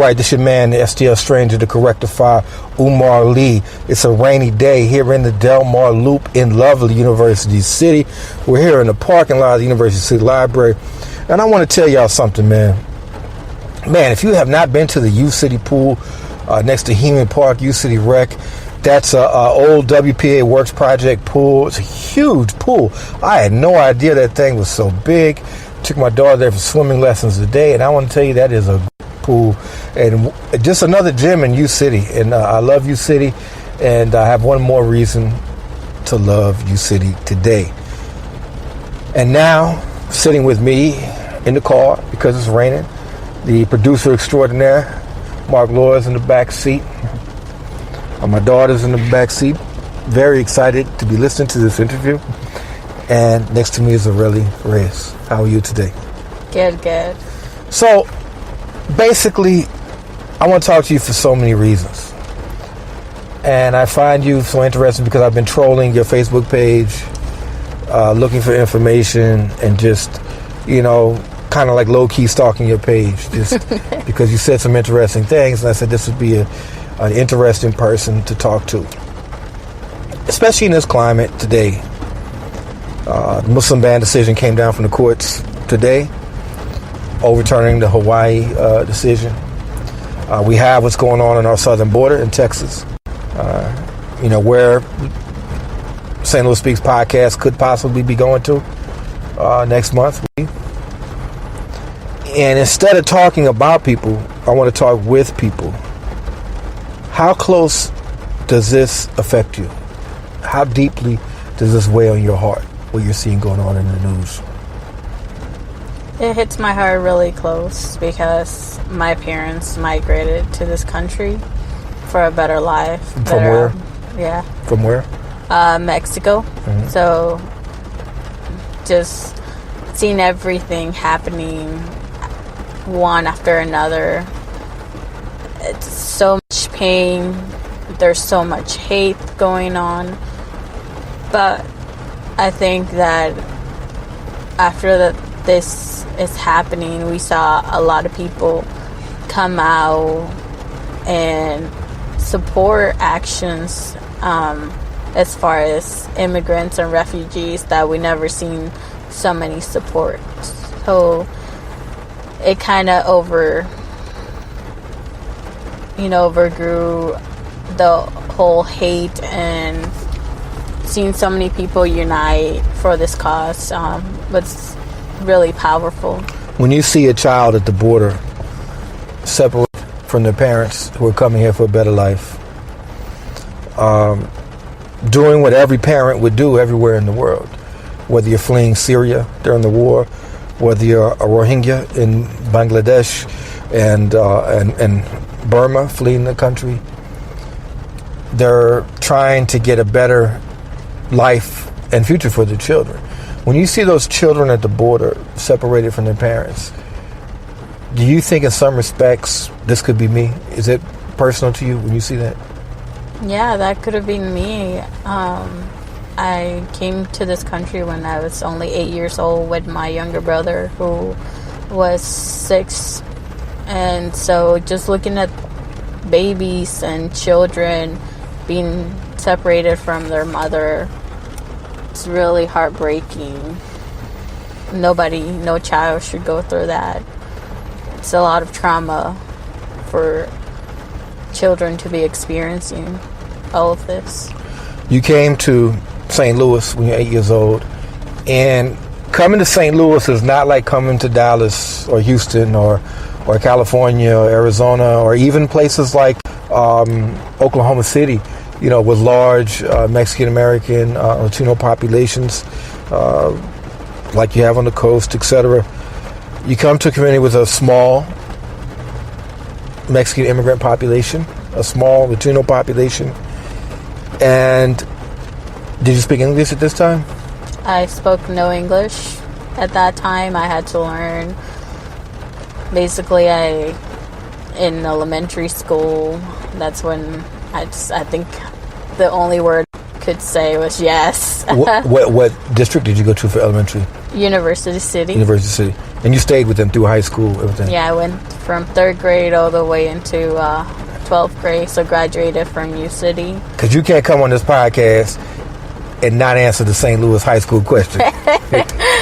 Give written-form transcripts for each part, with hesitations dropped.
right, this your man, the STL Stranger, the Correctifier, Umar Lee. It's a rainy day here in the Del Mar Loop in lovely University City. We're here in the parking lot of the University Library. And I want to tell y'all something, man. Man, if you have not been to the UCity pool next to Heman Park, UCity Rec, that's a old WPA Works Project pool. It's a huge pool. I had no idea that thing was so big. Took my daughter there for swimming lessons today, and I want to tell you that is a pool and just another gym in UCity. And I love UCity, and I have one more reason to love UCity today. And now, sitting with me in the car because it's raining, the producer extraordinaire, Mark Lawyer's in the back seat. My daughter's in the back seat. Very excited to be listening to this interview. And next to me is Areli Reyes. How are you today? Good. So, basically, I want to talk to you for so many reasons. And I find you so interesting because I've been trolling your Facebook page, looking for information, and just, kind of like low-key stalking your page, just because you said some interesting things, and I said this would be an interesting person to talk to. Especially in this climate today. The Muslim ban decision came down from the courts today, overturning the Hawaii decision. We have what's going on our southern border in Texas, where St. Louis Speaks podcast could possibly be going to next month. And instead of talking about people, I want to talk with people. How close does this affect you? How deeply does this weigh on your heart, what you're seeing going on in the news? It hits my heart really close because my parents migrated to this country for a better life. From where? Yeah. From where? Mexico. Mm-hmm. So just seeing everything happening one after another. It's so much pain. There's so much hate going on. But I think that after this is happening, we saw a lot of people come out and support actions as far as immigrants and refugees that we never seen so many support. So it kind of overgrew the whole hate, and seeing so many people unite for this cause was really powerful. When you see a child at the border separate from their parents who are coming here for a better life, doing what every parent would do everywhere in the world, whether you're fleeing Syria during the war, whether you're a Rohingya in Bangladesh and Burma fleeing the country, they're trying to get a better life and future for their children. When you see those children at the border separated from their parents, do you think in some respects this could be me? Is it personal to you when you see that? Yeah, that could have been me. I came to this country when I was only 8 years old with my younger brother who was 6. And so just looking at babies and children being separated from their mother, it's really heartbreaking. No child should go through that. It's a lot of trauma for children to be experiencing all of this. You came to St. Louis when you're 8 years old, and coming to St. Louis is not like coming to Dallas or Houston or California or Arizona or even places like Oklahoma City, with large Mexican-American, Latino populations like you have on the coast, etc. You come to a community with a small Mexican immigrant population, a small Latino population. And did you speak English at this time? I spoke no English at that time. I had to learn. Basically, in elementary school, that's when I think the only word I could say was yes. What district did you go to for elementary? University City. University City. And you stayed with them through high school, everything? Yeah, I went from 3rd grade all the way into 12th grade, so graduated from UCity. Because you can't come on this podcast and not answer the St. Louis high school question.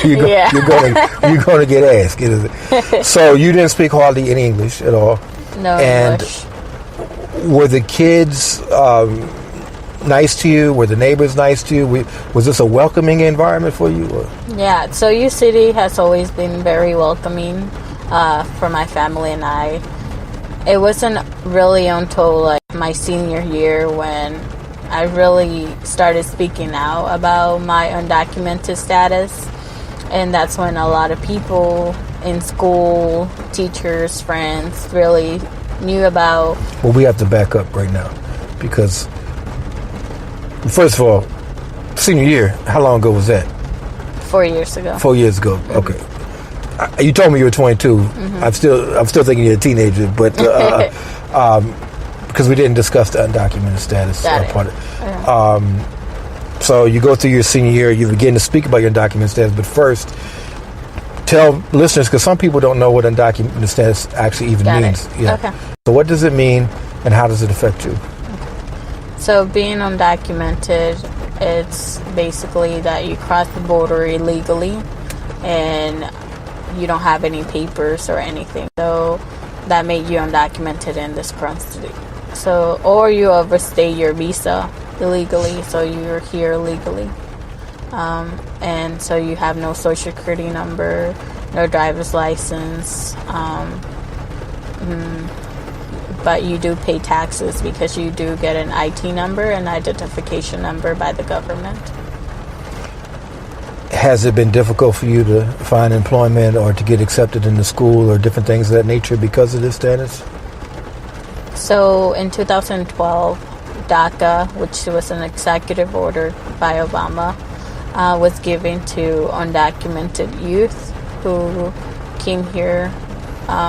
You're going to get asked. So you didn't speak hardly any English at all. No and English. Were the kids nice to you? Were the neighbors nice to you? Was this a welcoming environment for you? Or? Yeah, so UCity has always been very welcoming for my family and I. It wasn't really until like my senior year when I really started speaking out about my undocumented status. And that's when a lot of people in school, teachers, friends, really knew about. Well, we have to back up right now because, first of all, senior year, how long ago was that? 4 years ago. 4 years ago, okay. You told me you were 22. Mm-hmm. I'm still thinking you're a teenager, but because we didn't discuss the undocumented status part of it. Yeah. So you go through your senior year, you begin to speak about your undocumented status, but first, tell listeners, because some people don't know what undocumented status actually even means. Yeah. Okay. So what does it mean, and how does it affect you? Okay. So being undocumented, it's basically that you cross the border illegally, and you don't have any papers or anything. So that made you undocumented in this country. So, or you overstay your visa illegally, so you're here illegally. And so you have no social security number, no driver's license, but you do pay taxes because you do get an IT number, an identification number by the government. Has it been difficult for you to find employment or to get accepted into school or different things of that nature because of this status? So in 2012, DACA, which was an executive order by Obama, was given to undocumented youth who came here,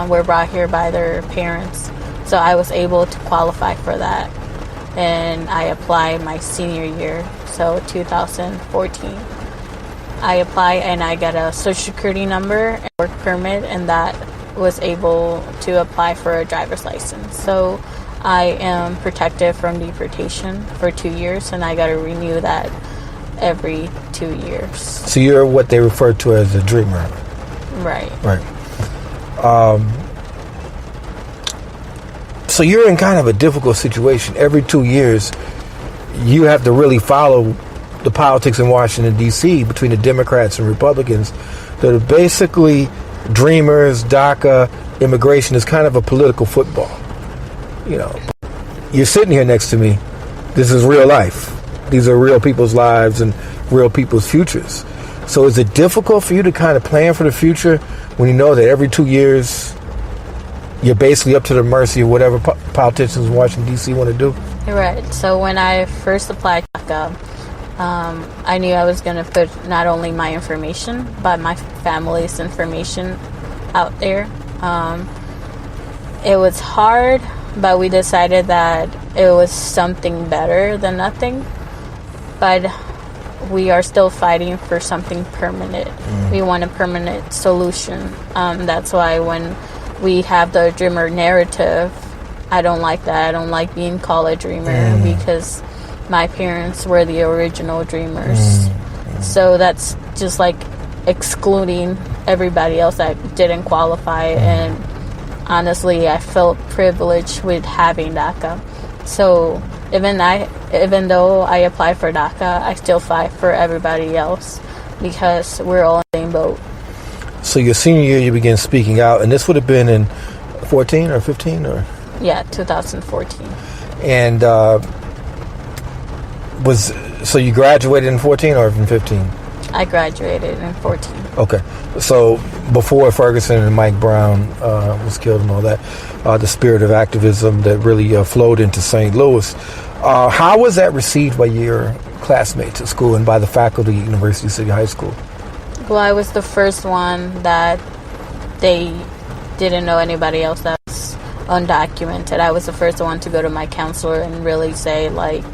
were brought here by their parents. So I was able to qualify for that. And I applied my senior year, so 2014. I applied and I got a social security number and work permit, and that was able to apply for a driver's license. So I am protected from deportation for 2 years, and I got to renew that every 2 years. So you're what they refer to as a dreamer. Right. Right. So you're in kind of a difficult situation. Every 2 years, you have to really follow the politics in Washington, D.C. between the Democrats and Republicans that are basically dreamers, DACA, immigration is kind of a political football. You know, you're sitting here next to me. This is real life. These are real people's lives and real people's futures. So is it difficult for you to kind of plan for the future when you know that every 2 years you're basically up to the mercy of whatever politicians in Washington, D.C. want to do? Right. So when I first applied to DACA, I knew I was going to put not only my information, but my family's information out there. It was hard, but we decided that it was something better than nothing. But we are still fighting for something permanent. We want a permanent solution. That's why when we have the dreamer narrative, I don't like that. I don't like being called a dreamer because my parents were the original dreamers. So that's just like excluding everybody else that didn't qualify. And honestly, I felt privileged with having DACA. So even though I applied for DACA, I still fight for everybody else because we're all in the same boat. So your senior year, you began speaking out, and this would have been in 14 or 15? Or? Yeah, 2014. And so you graduated in 14 or in 15? I graduated in 14. Okay. So before Ferguson and Mike Brown was killed and all that, the spirit of activism that really flowed into St. Louis. How was that received by your classmates at school and by the faculty at University City High School? Well, I was the first one that they didn't know anybody else that was undocumented. I was the first one to go to my counselor and really say, like,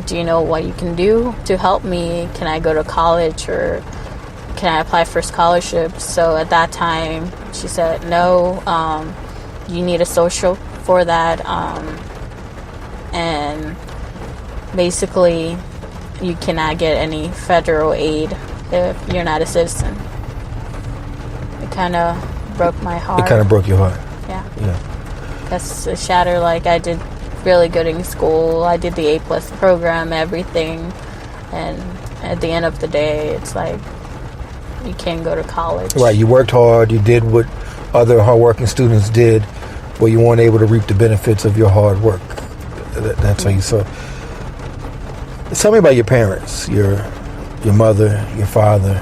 do you know what you can do to help me? Can I go to college? Or can I apply for scholarships? So at that time, she said, no, you need a social for that. And basically, you cannot get any federal aid if you're not a citizen. It kind of broke my heart. It kind of broke your heart. Yeah. That's a shatter. Like, I did really good in school. I did the A+ program, everything. And at the end of the day, it's like, you can't go to college. Right, you worked hard, you did what other hardworking students did, but you weren't able to reap the benefits of your hard work. That's how you saw. Tell me about your parents, your mother, your father.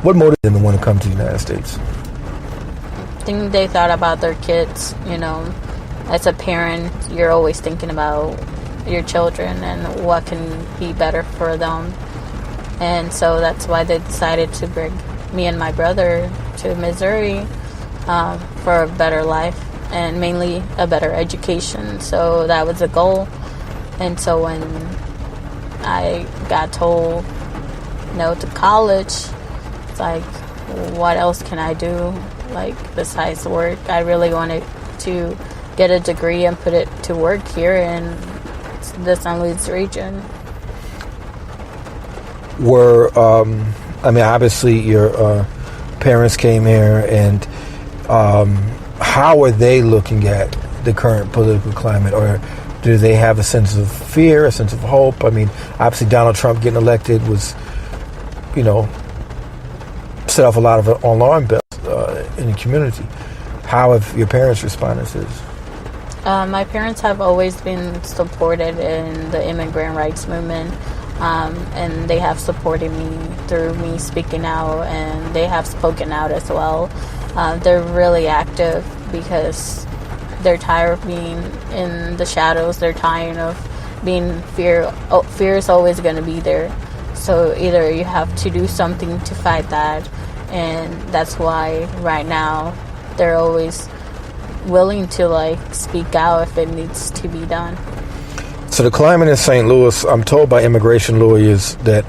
What motivated them to want to come to the United States? I think they thought about their kids. You know, as a parent, you're always thinking about your children and what can be better for them. And so that's why they decided to bring me and my brother to Missouri for a better life and mainly a better education. So that was the goal. And so when I got told no to college, it's like, what else can I do? Like, besides work, I really wanted to get a degree and put it to work here in the St. Louis region. Obviously your parents came here, and how are they looking at the current political climate? Or do they have a sense of fear, a sense of hope? I mean, obviously Donald Trump getting elected was, set off a lot of alarm bells in the community. How have your parents responded to this? My parents have always been supported in the immigrant rights movement. And they have supported me through me speaking out, and they have spoken out as well. They're really active because they're tired of being in the shadows. They're tired of being fear. Fear is always going to be there. So either you have to do something to fight that, and that's why right now they're always willing to speak out if it needs to be done. So the climate in St. Louis, I'm told by immigration lawyers that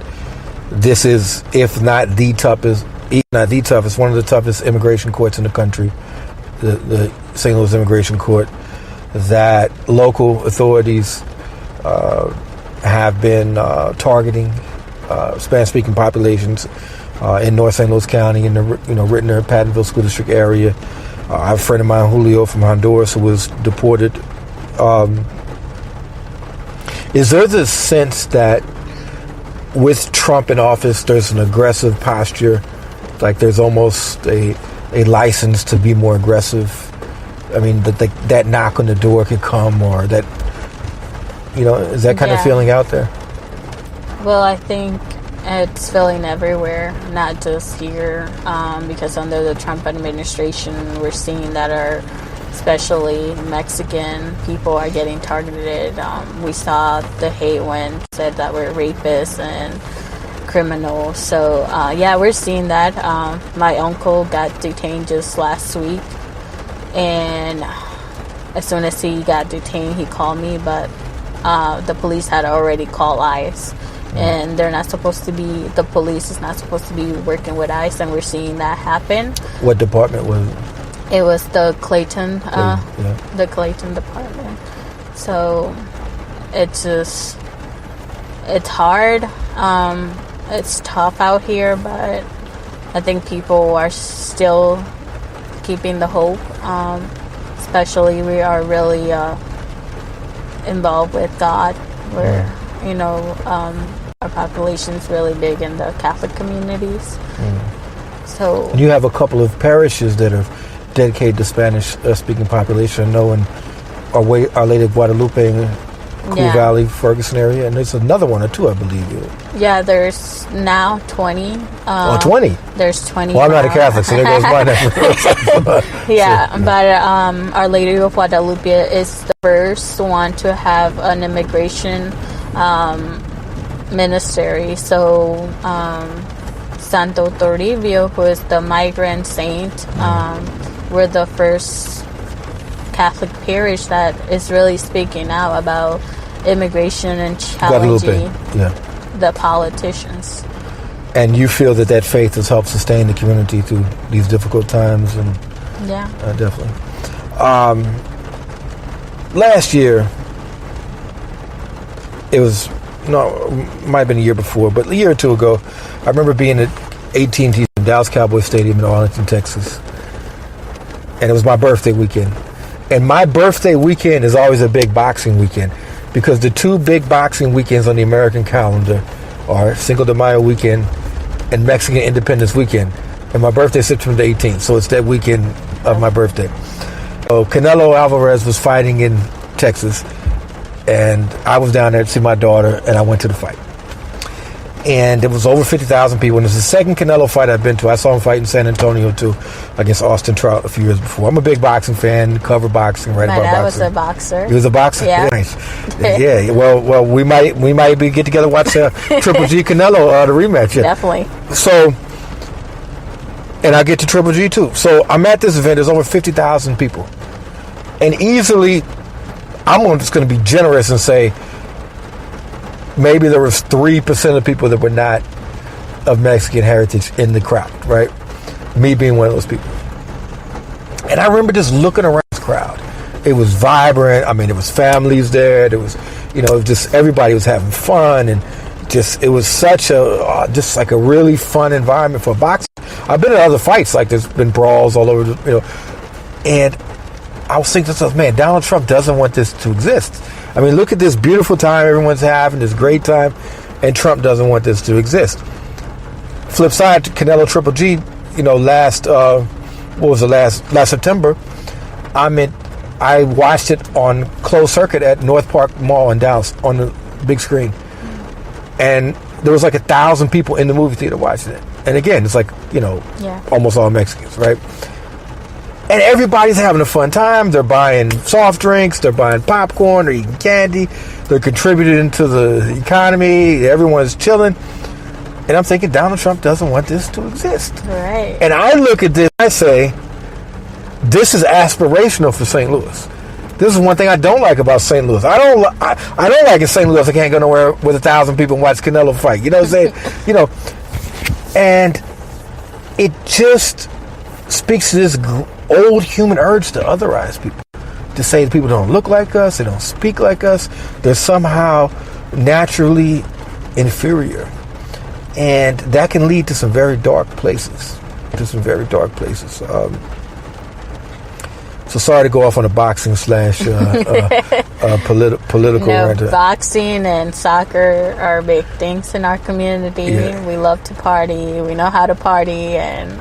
this is, if not the toughest, one of the toughest immigration courts in the country, the St. Louis Immigration Court, that local authorities have been targeting Spanish-speaking populations in North St. Louis County, in the Rittner, Pattonville School District area. I have a friend of mine, Julio, from Honduras, who was deported. Is there the sense that with Trump in office, there's an aggressive posture, like there's almost a license to be more aggressive? I mean, that knock on the door could come, or that, is that kind of feeling out there? Well, I think it's feeling everywhere, not just here, because under the Trump administration, we're seeing that especially Mexican people are getting targeted. We saw the hate when said that we're rapists and criminals. So, we're seeing that. My uncle got detained just last week, and as soon as he got detained, he called me, but the police had already called ICE. And they're not supposed to be, the police is not supposed to be working with ICE, and we're seeing that happen. What department was it? It was the Clayton, the Clayton department. So it's hard. It's tough out here, but I think people are still keeping the hope. Especially we are really involved with God. Our population is really big in the Catholic communities. So you have a couple of parishes that are dedicated to Spanish-speaking population. I know in Our Lady of Guadalupe in Cool Valley, Ferguson area, and there's another one or two, I believe. Yeah, there's now 20. 20? There's 20. Well, I'm not a Catholic, so there goes my number. But Our Lady of Guadalupe is the first one to have an immigration ministry. So Santo Toribio, who is the migrant saint, we're the first Catholic parish that is really speaking out about immigration and challenging the politicians. And you feel that faith has helped sustain the community through these difficult times, and Yeah. definitely. Last year, might have been a year before, but a year or two ago, I remember being at AT&T Dallas Cowboys Stadium in Arlington, Texas, and it was my birthday weekend. And my birthday weekend is always a big boxing weekend, because the two big boxing weekends on the American calendar are Cinco de Mayo weekend and Mexican Independence weekend. And my birthday is September the 18th, so it's that weekend of my birthday. So Canelo Alvarez was fighting in Texas, and I was down there to see my daughter, and I went to the fight. And it was over 50,000 people, and it's the second Canelo fight I've been to. I saw him fight in San Antonio, too, against Austin Trout a few years before. I'm a big boxing fan, cover boxing, write about boxing. My dad was a boxer. He was a boxer? Yeah. Nice. Yeah, well, we might get together and watch Triple G Canelo, the rematch. Yeah. Definitely. So, and I'll get to Triple G, too. So, I'm at this event. There's over 50,000 people. And easily, I'm just going to be generous and say, maybe there was 3% of people that were not of Mexican heritage in the crowd, right? Me being one of those people. And I remember just looking around this crowd. It was vibrant. I mean, there was families there. There was, just everybody was having fun, and it was such just like a really fun environment for boxing. I've been in other fights, like there's been brawls all over, and I was thinking to myself, man, Donald Trump doesn't want this to exist. I mean, look at this beautiful time everyone's having, this great time, and Trump doesn't want this to exist. Flip side, Canelo Triple G, last September, I watched it on closed circuit at North Park Mall in Dallas on the big screen. And there was like 1,000 people in the movie theater watching it. And again, it's like, almost all Mexicans, right? And everybody's having a fun time. They're buying soft drinks. They're buying popcorn. They're eating candy. They're contributing to the economy. Everyone's chilling. And I'm thinking, Donald Trump doesn't want this to exist. Right. And I look at this, I say, this is aspirational for St. Louis. This is one thing I don't like about St. Louis. I don't like in St. Louis I can't go nowhere with 1,000 people and watch Canelo fight. You know what I'm saying? And it just speaks to this old human urge to otherize people, to say that people don't look like us, they don't speak like us, they're somehow naturally inferior, and that can lead to some very dark places. So sorry to go off on a boxing / political rant. Boxing and soccer are big things in our community. Yeah. We love to party. We know how to party, and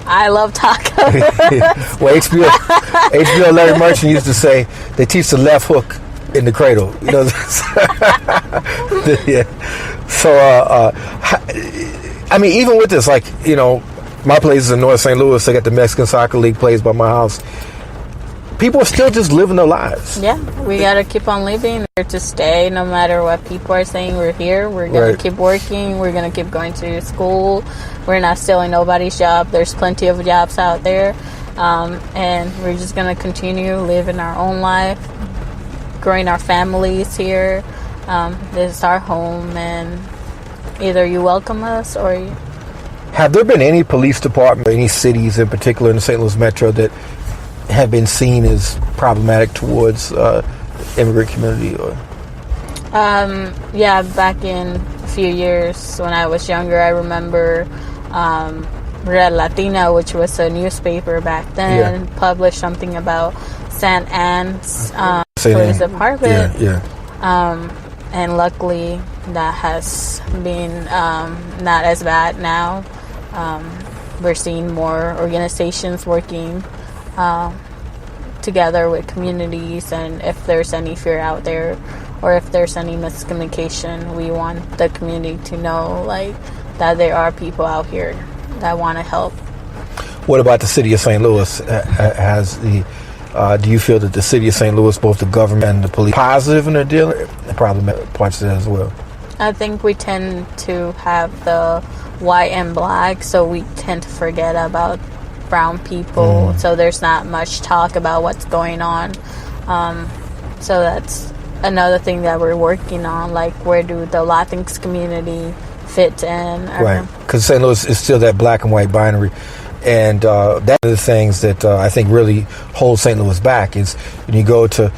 I love tacos. Well, HBO Larry Merchant used to say they teach the left hook in the cradle. Yeah. So, I mean, even with this, my place is in North St. Louis. I got the Mexican Soccer League plays by my house. People are still just living their lives. Yeah, we got to keep on living. We're to stay no matter what people are saying. We're here. We're going to keep working. We're going to keep going to school. We're not stealing nobody's job. There's plenty of jobs out there. And we're just going to continue living our own life, growing our families here. This is our home, and either you welcome us or you... Have there been any police department, any cities in particular in the St. Louis Metro that have been seen as problematic towards immigrant community? Or? Yeah, back in a few years when I was younger, I remember Red Latina, which was a newspaper back then, published something about St. Anne's police department. And luckily, that has been not as bad now. We're seeing more organizations working together with communities, and if there's any fear out there or if there's any miscommunication, we want the community to know that there are people out here that want to help. What about the city of St. Louis? Do you feel that the city of St. Louis, both the government and the police, positive in their deal? Probably parts of that as well. I think we tend to have the white and black, so we tend to forget about brown people. So there's not much talk about what's going on. So that's another thing that we're working on. Where do the Latinx community fit in. Right, because St. Louis is still that black and white binary. And that's one of the things that I think really holds St. Louis back is when you go to,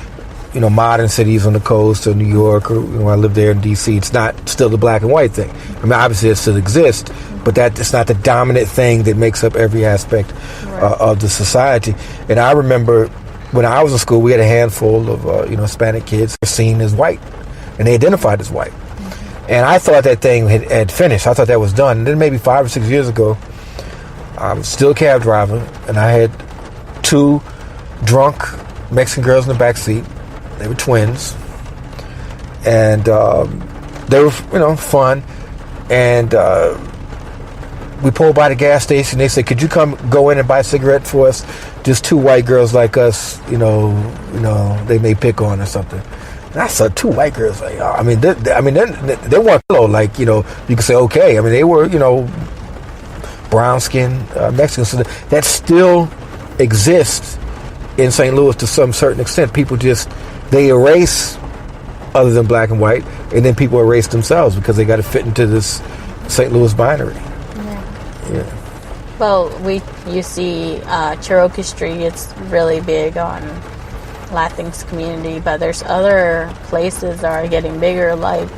modern cities on the coast or New York, or I live there in D.C., it's not still the black and white thing. I mean, obviously it still exists, but it's not the dominant thing that makes up every aspect of the society. And I remember when I was in school, we had a handful of Hispanic kids seen as white, and they identified as white. And I thought that thing had finished. I thought that was done. And then maybe 5 or 6 years ago, I was still a cab driver, and I had 2 drunk Mexican girls in the back seat. They were twins, and they were, fun. And we pulled by the gas station. They said, "Could you go in and buy a cigarette for us? Just 2 white girls like us, they may pick on or something." And I saw 2 white girls. Like, they weren't like you could say okay. I mean, they were brown skinned Mexicans. So that still exists in St. Louis to some certain extent. People they erase other than black and white, and then people erase themselves because they got to fit into this St. Louis binary. Yeah. Well, you see Cherokee Street, it's really big on Latinx community, but there's other places that are getting bigger, like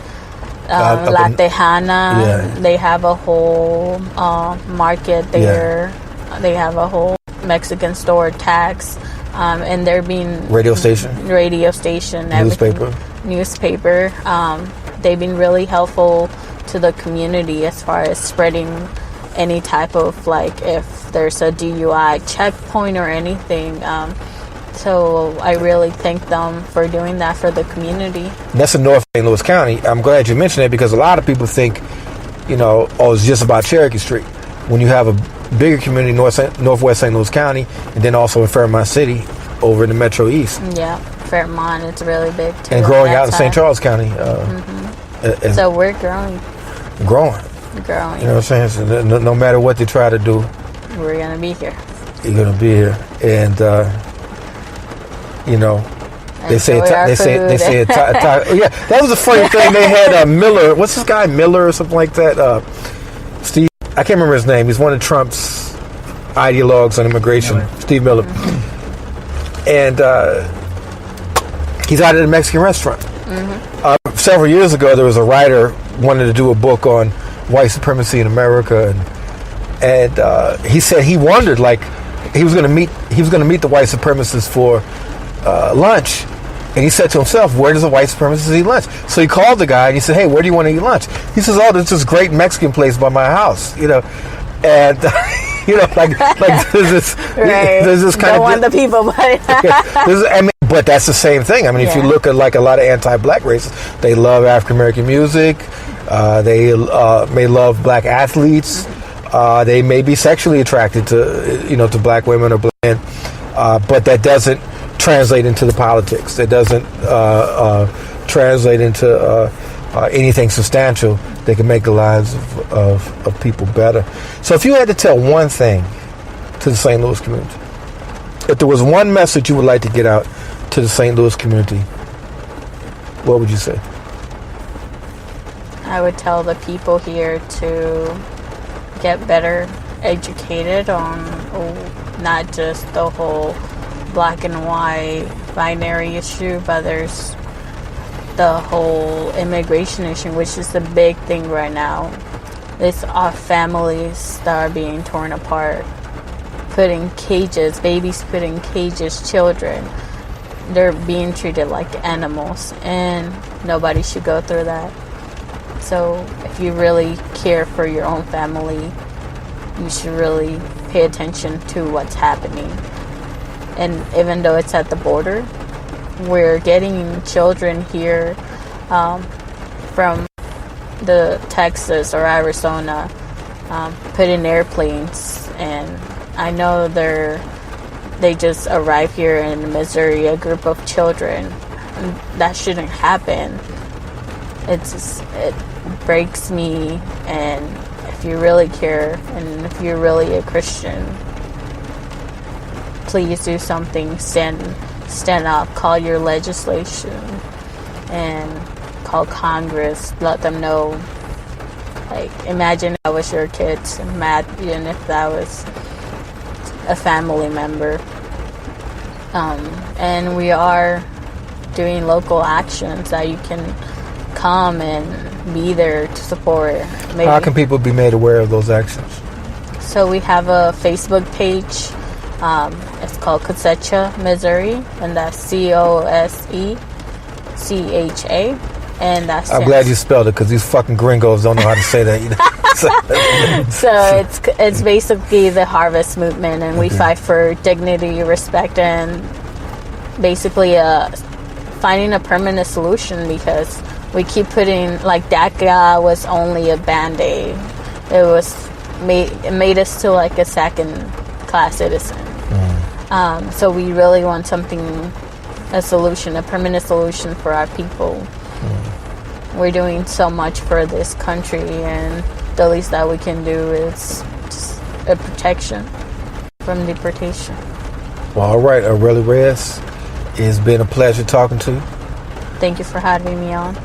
La Tejana. They have a whole market there. They have a whole Mexican store, tax, and they're being radio station, newspaper. They've been really helpful to the community as far as spreading any type of, like, if there's a DUI checkpoint or anything. So I really thank them for doing that for the community. And that's in North St. Louis County. I'm glad you mentioned that because a lot of people think, it's just about Cherokee Street. When you have a bigger community, Northwest St. Louis County, and then also in Fairmont City over in the Metro East. Yeah, Fairmont, it's really big too. And growing out in St. Charles County. So we're growing. Growing. You know what I'm saying? So no matter what they try to do, we're going to be here. You're going to be here. And, they say, yeah, that was a funny thing. They had Miller, what's this guy, Miller or something like that? Steve, I can't remember his name. He's one of Trump's ideologues on immigration, Steve Miller. And he's out at a Mexican restaurant. Several years ago, there was a writer wanted to do a book on white supremacy in America, and he said he wondered, like, he was going to meet the white supremacists for lunch, and he said to himself, where does a white supremacist eat lunch? So he called the guy and he said, hey, where do you want to eat lunch? He says, oh, there's this great Mexican place by my house, and there's this kind don't want the people, but that's the same thing. I mean, if you look at like a lot of anti-black racists, they love African American music. They may love black athletes. They may be sexually attracted to black women or black men, but that doesn't translate into the politics. That doesn't translate into anything substantial that can make the lives of people better. So if you had to tell one thing to the St. Louis community, if there was one message you would like to get out to the St. Louis community, what would you say? I would tell the people here to get better educated on not just the whole black and white binary issue, but there's the whole immigration issue, which is the big thing right now. It's our families that are being torn apart, babies put in cages, children. They're being treated like animals, and nobody should go through that. So if you really care for your own family, you should really pay attention to what's happening. And even though it's at the border, we're getting children here from the Texas or Arizona put in airplanes, and I know they just arrived here in Missouri, a group of children. And that shouldn't happen. It breaks me, and if you really care and if you're really a Christian, please do something. Stand up, call your legislation and call Congress, let them know Like, imagine that was your kids. Imagine if that was a family member. And we are doing local actions that you can come and be there to support. Maybe. How can people be made aware of those actions? So we have a Facebook page. It's called Cosecha, Missouri, and that's Cosecha. And that's I'm glad you spelled it because these fucking gringos don't know how to say that either. So it's basically the harvest movement, and we fight for dignity, respect, and basically finding a permanent solution, because we keep putting, like, DACA was only a band-aid. It made us to like a second-class citizen. So we really want a solution, a permanent solution for our people. We're doing so much for this country, and the least that we can do is just a protection from deportation. Well, all right, Areli Reyes, it's been a pleasure talking to you. Thank you for having me on.